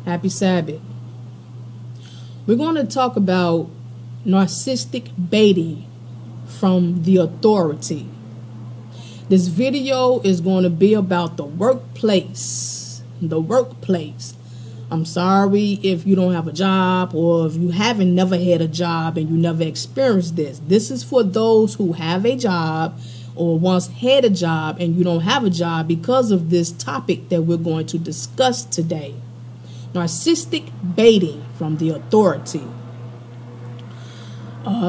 Happy Sabbath. We're going to talk about narcissistic baiting from the authority. This video is going to be about the workplace. The workplace. I'm sorry if you don't have a job, or if you haven't never had a job and you never experienced this. This is for those who have a job or once had a job and you don't have a job because of this topic that we're going to discuss today. Narcissistic baiting from the authority.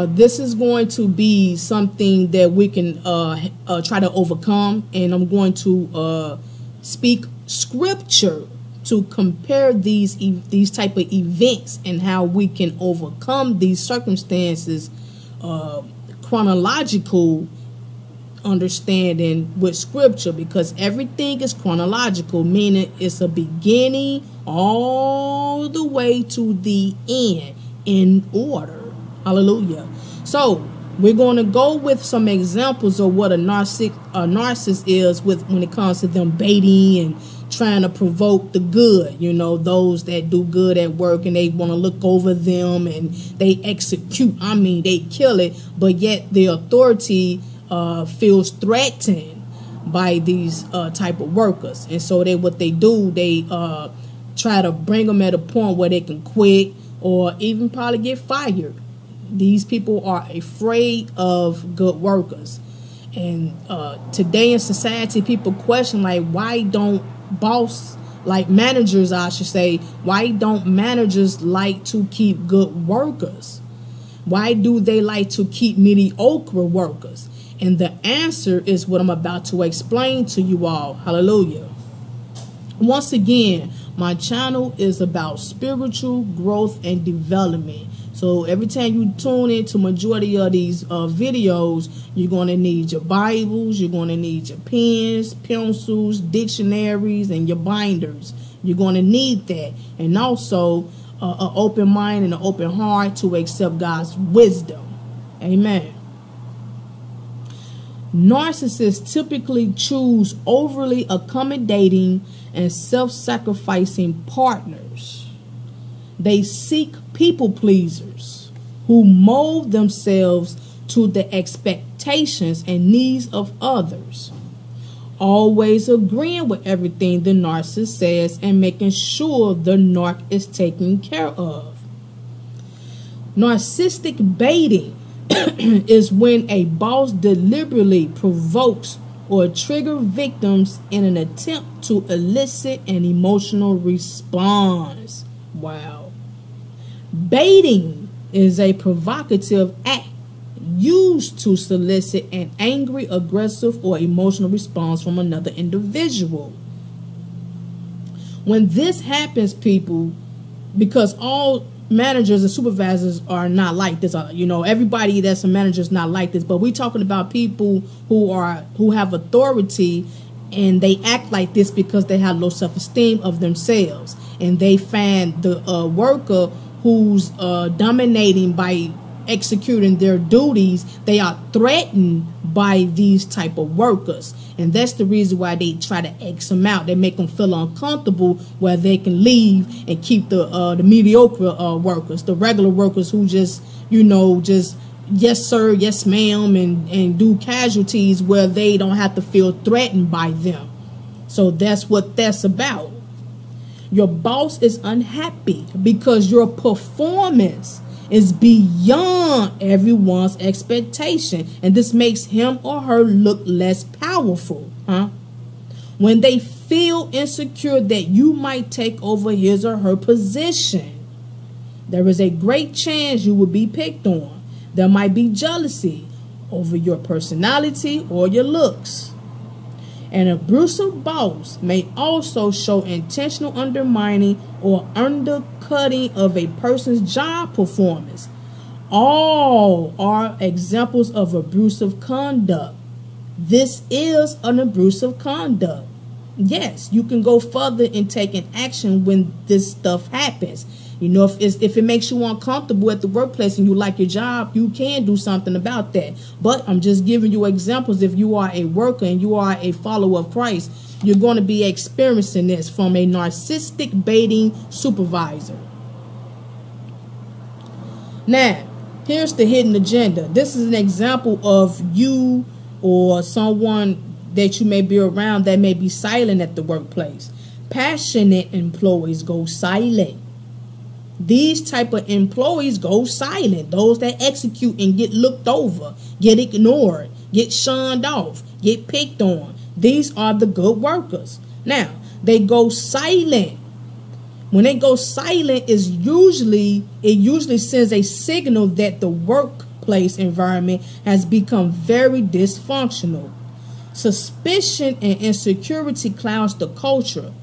This is going to be something that we can try to overcome, and I'm going to speak scripture to compare these type of events and how we can overcome these circumstances, chronological understanding with scripture, because everything is chronological, meaning it's a beginning all the way to the end in order. Hallelujah. So we're going to go with some examples of what a narcissist is when it comes to them baiting and trying to provoke the good. You know, those that do good at work and they want to look over them and they execute. I mean, they kill it, but yet the authority feels threatened by these type of workers. And so what they do, they try to bring them at a point where they can quit or even probably get fired. These people are afraid of good workers. And today in society, people question, like, why don't managers, I should say, why don't managers like to keep good workers? Why do they like to keep mediocre workers? And the answer is what I'm about to explain to you all. Hallelujah. Once again, my channel is about spiritual growth and development. So every time you tune into majority of these videos, you're going to need your Bibles, you're going to need your pens, pencils, dictionaries, and your binders. You're going to need that. And also an open mind and an open heart to accept God's wisdom. Amen. Narcissists typically choose overly accommodating and self-sacrificing partners. They seek people pleasers who mold themselves to the expectations and needs of others, always agreeing with everything the narcissist says and making sure the narc is taken care of. Narcissistic baiting is when a boss deliberately provokes or triggers victims in an attempt to elicit an emotional response. Wow. Baiting is a provocative act used to solicit an angry, aggressive, or emotional response from another individual. When this happens, people, because all managers and supervisors are not like this, you know, everybody that's a manager is not like this, but we're talking about people who have authority, and they act like this because they have low self-esteem of themselves, and they find the worker who's dominating by executing their duties, they are threatened by these type of workers. And that's the reason why they try to X them out. They make them feel uncomfortable where they can leave and keep the mediocre workers, the regular workers who just, you know, just yes sir, yes ma'am, and do casualties where they don't have to feel threatened by them. So that's what that's about. Your boss is unhappy because your performance is beyond everyone's expectation, and this makes him or her look less powerful. When they feel insecure that you might take over his or her position, there is a great chance you will be picked on. There might be jealousy over your personality or your looks. An abusive boss may also show intentional undermining or undercutting of a person's job performance. All are examples of abusive conduct. This is an abusive conduct. Yes, you can go further in taking action when this stuff happens. You know, if it makes you uncomfortable at the workplace and you like your job, you can do something about that. But I'm just giving you examples. If you are a worker and you are a follower of Christ, you're going to be experiencing this from a narcissistic baiting supervisor. Now, here's the hidden agenda. This is an example of you or someone that you may be around that may be silent at the workplace. Passionate employees go silent. These type of employees go silent. Those that execute and get looked over, get ignored, get shunned off, get picked on. These are the good workers. Now, they go silent. When they go silent, it usually sends a signal that the workplace environment has become very dysfunctional. Suspicion and insecurity clouds the culture,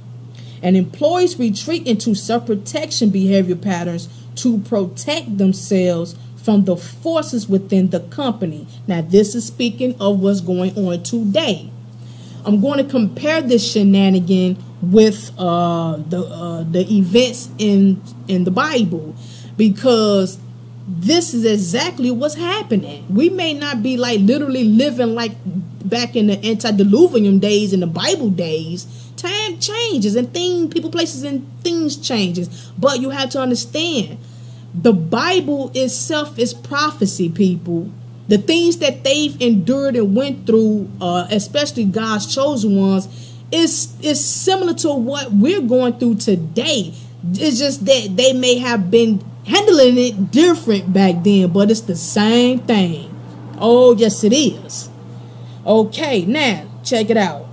and employees retreat into self-protection behavior patterns to protect themselves from the forces within the company. Now, this is speaking of what's going on today. I'm going to compare this shenanigan with the events in the Bible, because this is exactly what's happening. We may not be like literally living like back in the antediluvian days, in the Bible days. Time changes and people, places, and things changes. But you have to understand, the Bible itself is prophecy, people. The things that they've endured and went through, especially God's chosen ones, is similar to what we're going through today. It's just that they may have been handling it different back then, but it's the same thing. Oh, yes, it is. Okay, now, check it out.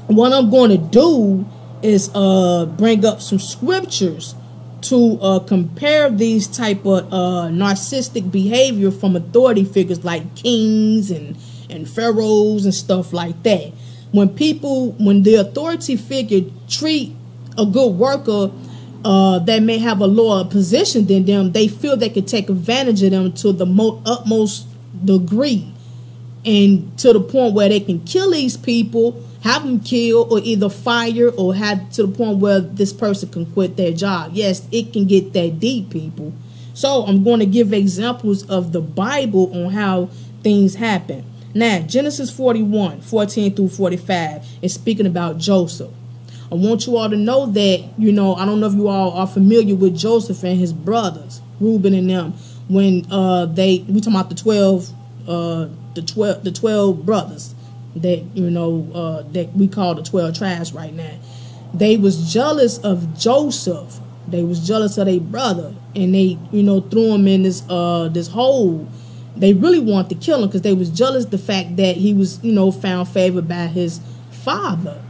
What I'm going to do is bring up some scriptures to compare these type of narcissistic behavior from authority figures like kings and pharaohs and stuff like that. When the authority figure treat a good worker that may have a lower position than them, they feel they can take advantage of them to the utmost degree, and to the point where they can kill these people, have them killed, or either fire, or have to the point where this person can quit their job. Yes, it can get that deep, people. So I'm going to give examples of the Bible on how things happen. Now, Genesis 41, 14 through 45 is speaking about Joseph. I want you all to know that, I don't know if you all are familiar with Joseph and his brothers, Reuben and them, when we talking about the 12 brothers that, that we call the 12 tribes right now. They was jealous of Joseph. They was jealous of their brother, and they, threw him in this hole. They really wanted to kill him because they was jealous of the fact that he was, found favor by his father.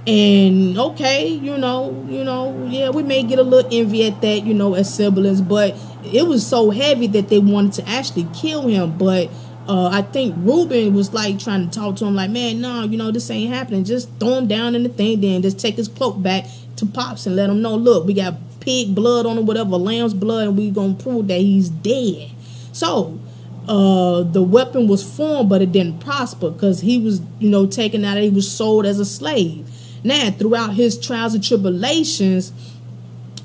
And okay, yeah, we may get a little envy at that, as siblings, but it was so heavy that they wanted to actually kill him. But I think Reuben was like trying to talk to him like, man, no, this ain't happening. Just throw him down in the thing, then just take his cloak back to Pops and let him know, look, we got pig blood on him, whatever, lamb's blood, and we gonna prove that he's dead. So the weapon was formed, but it didn't prosper because he was, taken out. He was sold as a slave. Now, throughout his trials and tribulations,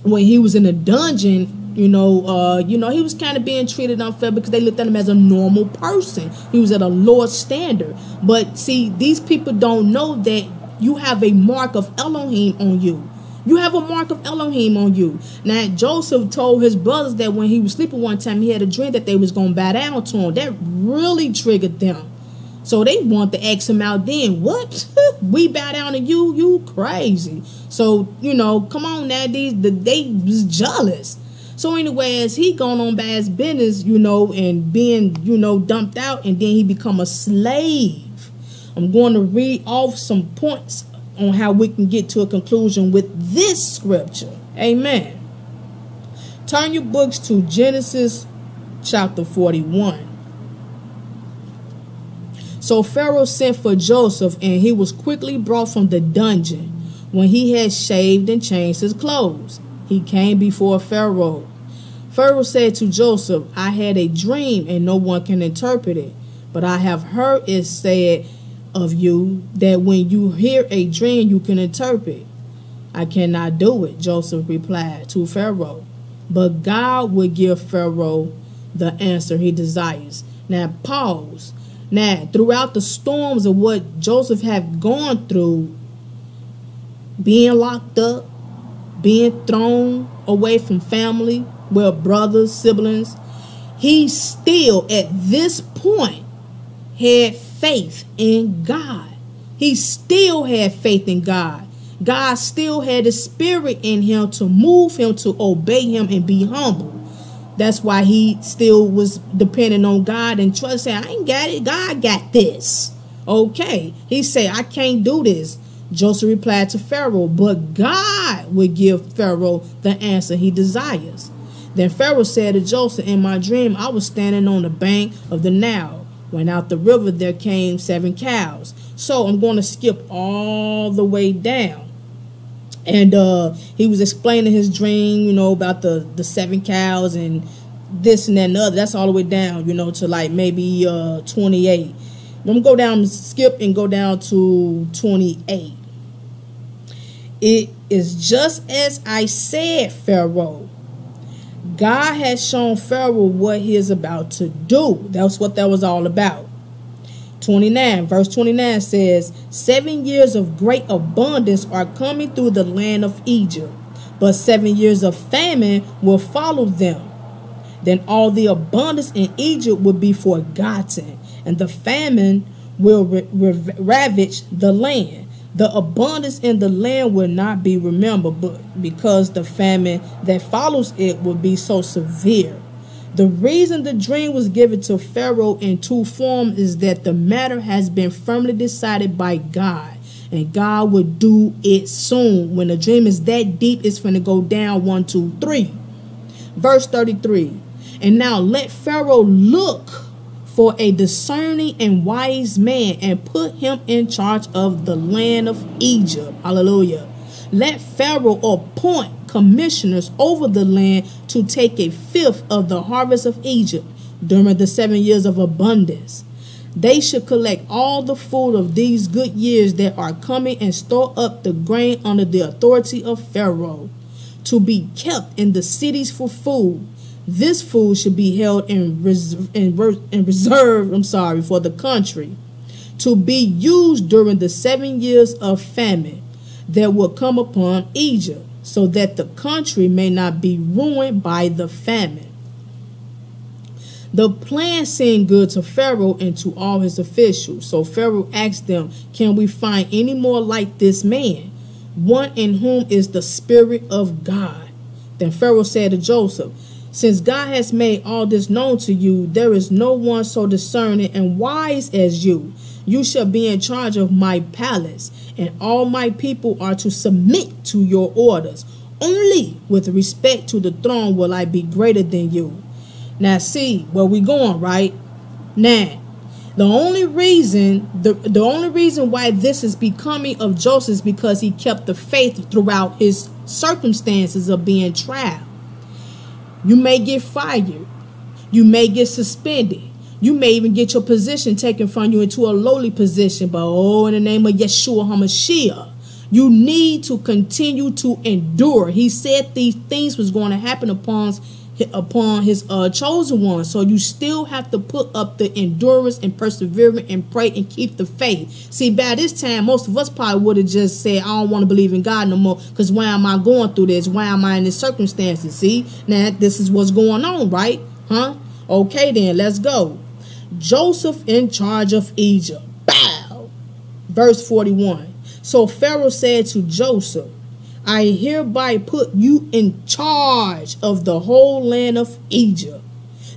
when he was in a dungeon, he was kind of being treated unfair because they looked at him as a normal person. He was at a lower standard. But see, these people don't know that you have a mark of Elohim on you. You have a mark of Elohim on you. Now, Joseph told his brothers that when he was sleeping one time, he had a dream that they was going to bow down to him. That really triggered them. So they want to ask him out then. What? We bow down to you? You crazy. So, come on now. They was jealous. So anyway, as he gone on by his business, and being, dumped out, and then he become a slave. I'm going to read off some points on how we can get to a conclusion with this scripture. Amen. Turn your books to Genesis chapter 41. So Pharaoh sent for Joseph, and he was quickly brought from the dungeon. When he had shaved and changed his clothes, he came before Pharaoh. Pharaoh said to Joseph, I had a dream, and no one can interpret it. But I have heard it said of you that when you hear a dream, you can interpret. I cannot do it, Joseph replied to Pharaoh. But God will give Pharaoh the answer he desires. Now, pause. Now, throughout the storms of what Joseph had gone through, being locked up, being thrown away from family, well, brothers, siblings, he still at this point had faith in God. He still had faith in God. God still had the spirit in him to move him to obey him and be humble. That's why he still was depending on God and trust, saying, I ain't got it. God got this. Okay. He said, I can't do this. Joseph replied to Pharaoh, but God will give Pharaoh the answer he desires. Then Pharaoh said to Joseph, in my dream, I was standing on the bank of the Nile. When out the river, there came 7 cows. So I'm going to skip all the way down. And he was explaining his dream, you know, about the 7 cows and this and that and the other. That's all the way down, you know, to like maybe 28. I'm going to go down, skip and go down to 28. It is just as I said, Pharaoh. God has shown Pharaoh what he is about to do. That's what that was all about. 29, verse 29 says, 7 years of great abundance are coming through the land of Egypt, but 7 years of famine will follow them. Then all the abundance in Egypt will be forgotten, and the famine will ravage the land. The abundance in the land will not be remembered, but because the famine that follows it will be so severe. The reason the dream was given to Pharaoh in 2 forms is that the matter has been firmly decided by God, and God will do it soon. When the dream is that deep, it's going to go down 1, 2, 3. Verse 33. And now let Pharaoh look for a discerning and wise man and put him in charge of the land of Egypt. Hallelujah. Let Pharaoh appoint commissioners over the land to take 1/5 of the harvest of Egypt during the 7 years of abundance. They should collect all the food of these good years that are coming and store up the grain under the authority of Pharaoh to be kept in the cities for food. This food should be held in reserve for the country to be used during the 7 years of famine that will come upon Egypt, so that the country may not be ruined by the famine. The plan seemed good to Pharaoh and to all his officials. So Pharaoh asked them, can we find any more like this man, one in whom is the Spirit of God? Then Pharaoh said to Joseph, since God has made all this known to you, there is no one so discerning and wise as you. You shall be in charge of my palace, and all my people are to submit to your orders. Only with respect to the throne will I be greater than you. Now see where we going, right? Now, the only reason why this is becoming of Joseph is because he kept the faith throughout his circumstances of being tried. You may get fired. You may get suspended. You may even get your position taken from you into a lowly position. But in the name of Yeshua HaMashiach, you need to continue to endure. He said these things was going to happen upon his chosen one. So you still have to put up the endurance and perseverance and pray and keep the faith. See, by this time, most of us probably would have just said, I don't want to believe in God no more, because why am I going through this? Why am I in this circumstances? See, now this is what's going on, right? Okay, then let's go. Joseph in charge of Egypt. Bow. Verse 41. So Pharaoh said to Joseph, I hereby put you in charge of the whole land of Egypt.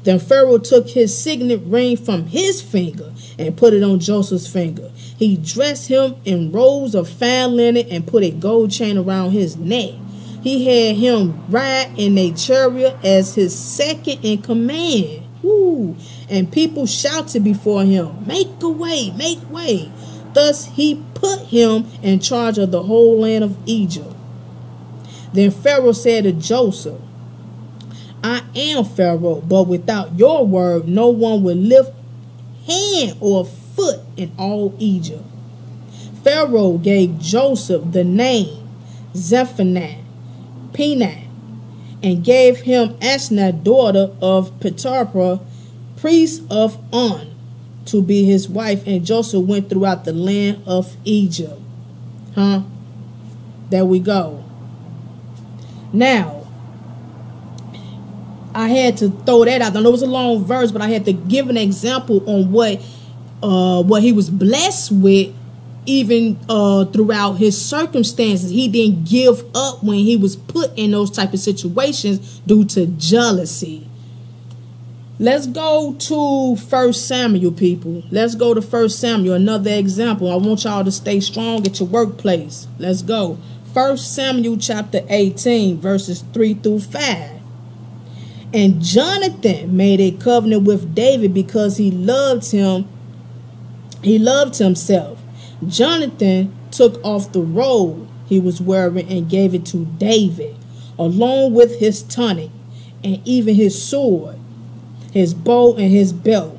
Then Pharaoh took his signet ring from his finger and put it on Joseph's finger. He dressed him in robes of fine linen and put a gold chain around his neck. He had him ride in a chariot as his second in command. Woo. And people shouted before him, make way, make way. Thus he put him in charge of the whole land of Egypt. Then Pharaoh said to Joseph, I am Pharaoh, but without your word, no one will lift hand or foot in all Egypt. Pharaoh gave Joseph the name Zephaniah, Penah, and gave him Asnath, daughter of Potiphar, priest of On, to be his wife. And Joseph went throughout the land of Egypt. There we go. Now, I had to throw that out. I know it was a long verse, but I had to give an example on what he was blessed with, even throughout his circumstances. He didn't give up when he was put in those type of situations due to jealousy. Let's go to 1 Samuel, people. Let's go to 1 Samuel, another example. I want y'all to stay strong at your workplace. Let's go. 1 Samuel chapter 18, verses 3 through 5. And Jonathan made a covenant with David because he loved him. He loved himself. Jonathan took off the robe he was wearing and gave it to David, along with his tunic and even his sword, his bow and his belt.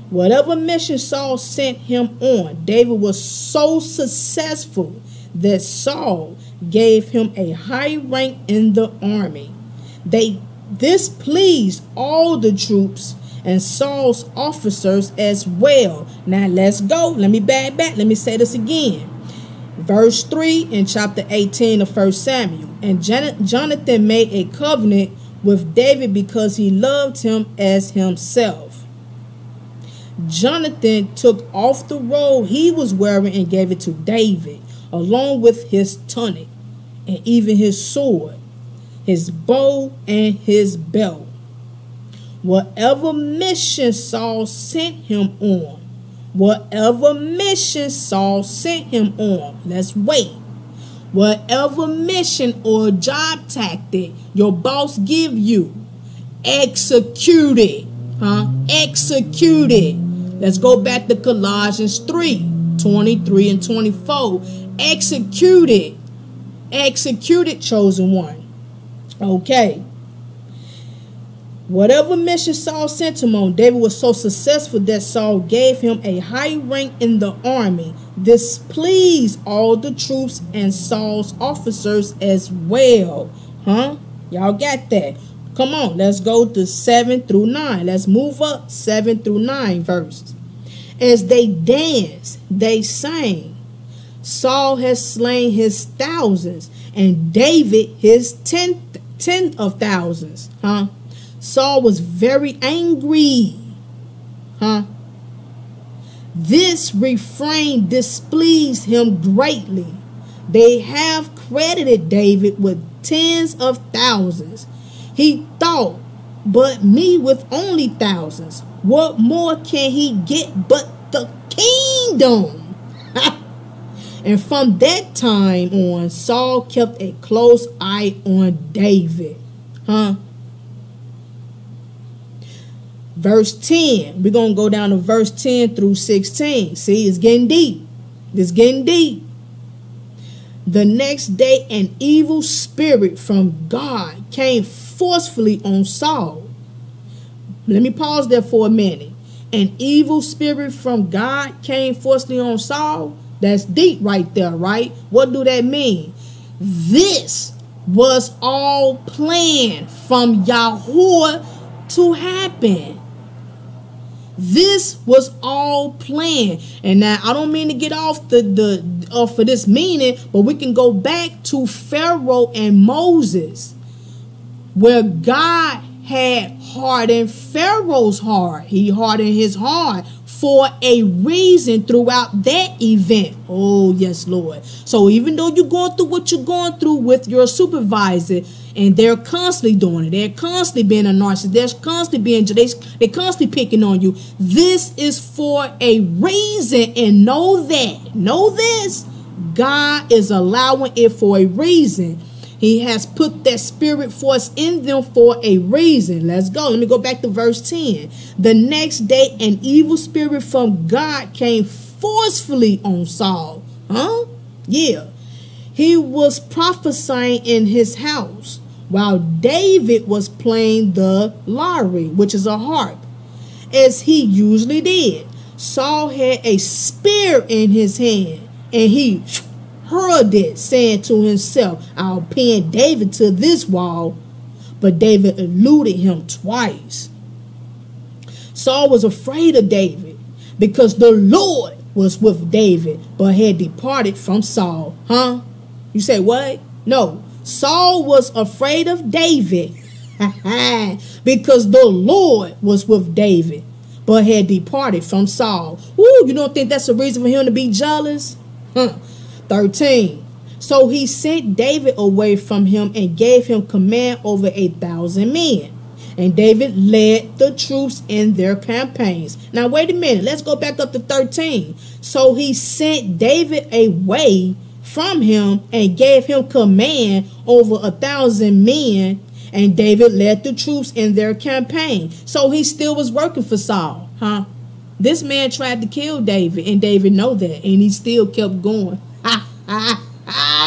Whatever mission Saul sent him on, David was so successful that Saul gave him a high rank in the army. This pleased all the troops and Saul's officers as well. Now let's go. Let me back. Let me say this again. Verse 3 in chapter 18 of 1 Samuel. And Jonathan made a covenant with David because he loved him as himself. Jonathan took off the robe he was wearing and gave it to David, along with his tunic and even his sword, his bow and his belt. Whatever mission Saul sent him on. Let's wait. Whatever mission or job tactic your boss give you, execute it. Execute it. Let's go back to Colossians 3:23 and 24. Execute it. Execute it, chosen one. Okay. Whatever mission Saul sent him on, David was so successful that Saul gave him a high rank in the army. This pleased all the troops and Saul's officers as well. Y'all got that? Come on, let's go to 7 through 9. Let's move up 7 through 9 verses. As they danced, they sang, Saul has slain his thousands, and David his ten of thousands. Saul was very angry. This refrain displeased him greatly. They have credited David with tens of thousands. He thought, but me with only thousands. What more can he get but the kingdom? And from that time on, Saul kept a close eye on David. Verse 10. We're going to go down to verse 10 through 16. See, it's getting deep. It's getting deep. The next day, an evil spirit from God came forcefully on Saul. Let me pause there for a minute. An evil spirit from God came forcefully on Saul. That's deep right there, right? What do that mean? This was all planned from Yahuwah to happen. This was all planned. And now I don't mean to get off for this meaning, but we can go back to Pharaoh and Moses, where God had hardened Pharaoh's heart. He hardened his heart for a reason throughout that event. Oh, yes, Lord. So even though you're going through what you're going through with your supervisor, and they're constantly doing it, they're constantly being a narcissist, they're constantly being, they're constantly picking on you, this is for a reason. And know this, God is allowing it for a reason. He has put that spirit force in them for a reason. Let's go. Let me go back to verse 10. The next day, an evil spirit from God came forcefully on Saul. Yeah. He was prophesying in his house while David was playing the lyre, which is a harp, as he usually did. Saul had a spear in his hand, and he hurled it, saying to himself, I'll pin David to this wall. But David eluded him twice. Saul was afraid of David because the Lord was with David, but had departed from Saul. You say what? No. Saul was afraid of David because the Lord was with David, but had departed from Saul. Ooh, you don't think that's a reason for him to be jealous? 13. So he sent David away from him and gave him command over 1,000 men. And David led the troops in their campaigns. Now, wait a minute. Let's go back up to 13. So he sent David away from him and gave him command over 1,000 men. And David led the troops in their campaign. So he still was working for Saul, huh? This man tried to kill David, and David know that, and he still kept going.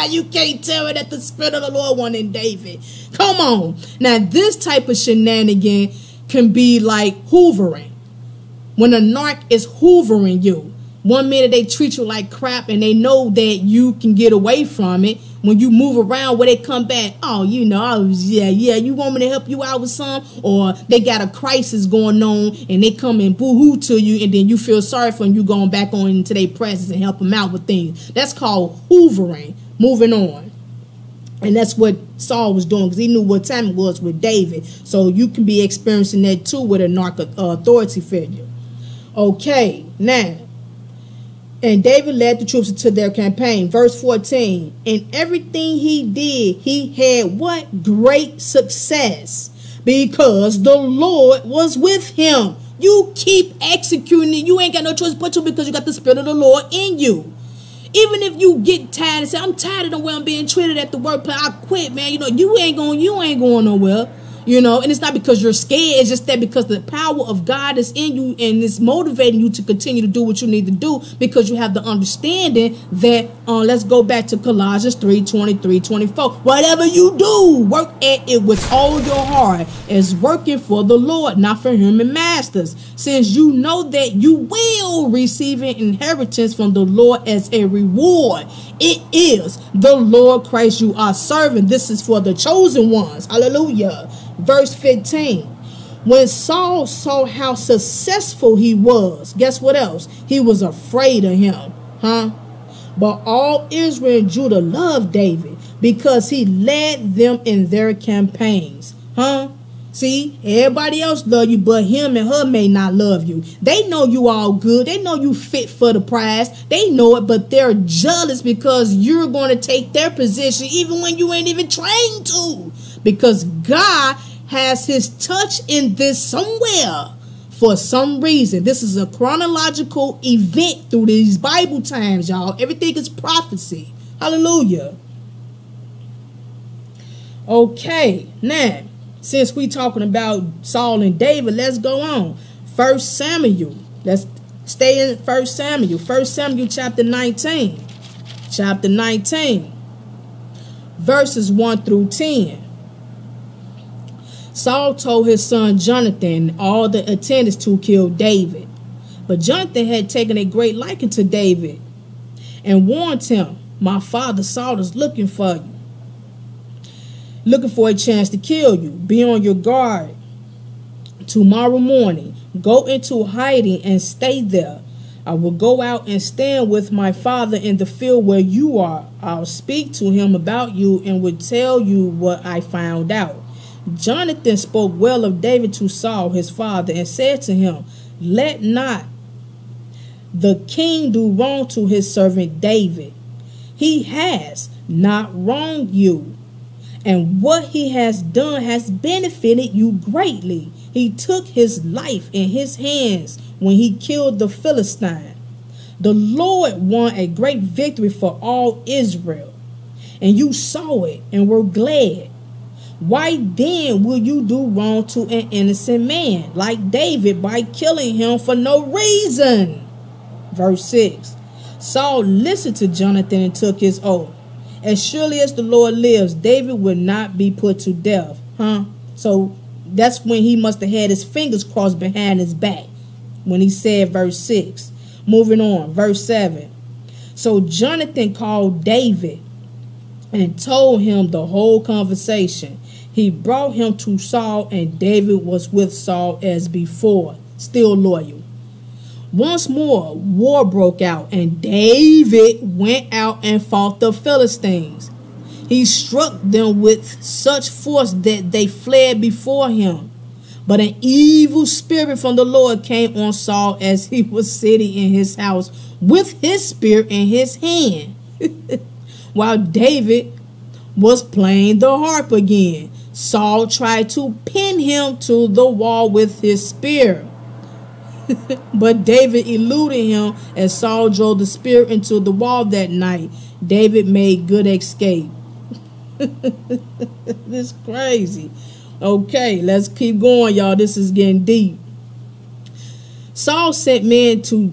You can't tell me that the Spirit of the Lord wasn't in David. Come on. Now, this type of shenanigan can be like hoovering. When a narc is hoovering you, one minute they treat you like crap and they know that you can get away from it. When you move around where they come back, oh, you know, yeah, you want me to help you out with some? Or they got a crisis going on and they come and boo-hoo to you, and then you feel sorry for them, you going back on into their presence and help them out with things. That's called hoovering, moving on. And that's what Saul was doing, because he knew what time it was with David. So you can be experiencing that too with a narc authority figure. Okay, now. And David led the troops into their campaign. Verse 14. In everything he did, he had what? Great success, because the Lord was with him. You keep executing it. You ain't got no choice but to, because you got the Spirit of the Lord in you. Even if you get tired and say, I'm tired of the way I'm being treated at the workplace, I quit, man. You know, you ain't going nowhere. You know, and it's not because you're scared. It's just that because the power of God is in you, and it's motivating you to continue to do what you need to do, because you have the understanding that, let's go back to Colossians 3:23-24. Whatever you do, work at it with all your heart, as working for the Lord, not for human masters, since you know that you will receive an inheritance from the Lord as a reward. It is the Lord Christ you are serving. This is for the chosen ones. Hallelujah. Verse 15. When Saul saw how successful he was, guess what else? He was afraid of him. But all Israel and Judah loved David, because he led them in their campaigns. See, everybody else love you, but him and her may not love you. They know you all good. They know you fit for the prize. They know it, but they're jealous because you're going to take their position even when you ain't even trained to. Because God has his touch in this somewhere for some reason. This is a chronological event through these Bible times, y'all. Everything is prophecy. Hallelujah. Okay, now, since we talking about Saul and David, let's go on. 1 Samuel. Let's stay in 1 Samuel. 1 Samuel chapter 19. Chapter 19. Verses 1 through 10. Saul told his son Jonathan and all the attendants to kill David. But Jonathan had taken a great liking to David and warned him, my father Saul is looking for you, looking for a chance to kill you. Be on your guard. Tomorrow morning, go into hiding and stay there. I will go out and stand with my father in the field where you are. I'll speak to him about you and will tell you what I found out. Jonathan spoke well of David to Saul, his father, and said to him, let not the king do wrong to his servant David. He has not wronged you, and what he has done has benefited you greatly. He took his life in his hands when he killed the Philistine. The Lord won a great victory for all Israel, and you saw it and were glad. Why then will you do wrong to an innocent man like David by killing him for no reason? Verse 6. Saul listened to Jonathan and took his oath. As surely as the Lord lives, David would not be put to death. So that's when he must have had his fingers crossed behind his back when he said verse 6. Moving on, verse 7. So Jonathan called David and told him the whole conversation. He brought him to Saul, and David was with Saul as before, still loyal. Once more, war broke out, and David went out and fought the Philistines. He struck them with such force that they fled before him. But an evil spirit from the Lord came on Saul as he was sitting in his house with his spear in his hand, while David was playing the harp again. Saul tried to pin him to the wall with his spear, but David eluded him as Saul drove the spear into the wall that night. David made good escape. This is crazy. Okay, let's keep going, y'all. This is getting deep. Saul sent men to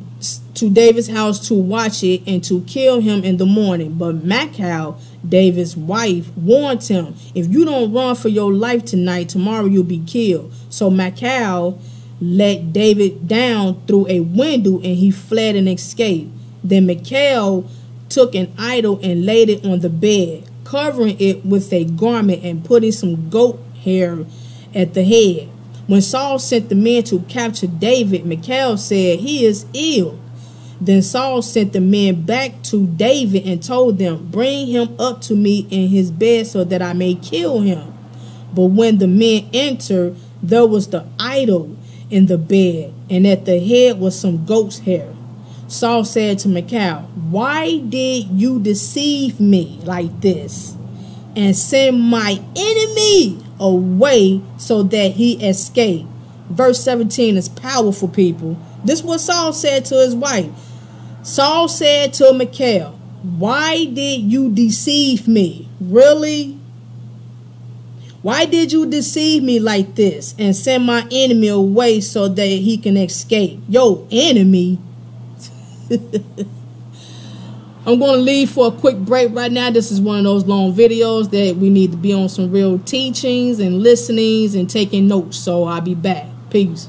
David's house to watch it and to kill him in the morning. But Michal, David's wife, warned him, if you don't run for your life tonight, tomorrow you'll be killed. So Michal let David down through a window and he fled and escaped. Then Michal took an idol and laid it on the bed, covering it with a garment and putting some goat hair at the head. When Saul sent the men to capture David, Michal said, he is ill. Then Saul sent the men back to David and told them, bring him up to me in his bed so that I may kill him. But when the men entered, there was the idol in the bed, and at the head was some goat's hair. Saul said to Michal, why did you deceive me like this and send my enemy away so that he escaped? Verse 17 is powerful, people. This is what Saul said to his wife. Saul said to Michal, why did you deceive me? Really? Why did you deceive me like this and send my enemy away so that he can escape? Yo, enemy. I'm going to leave for a quick break right now. This is one of those long videos that we need to be on some real teachings and listenings and taking notes. So I'll be back. Peace.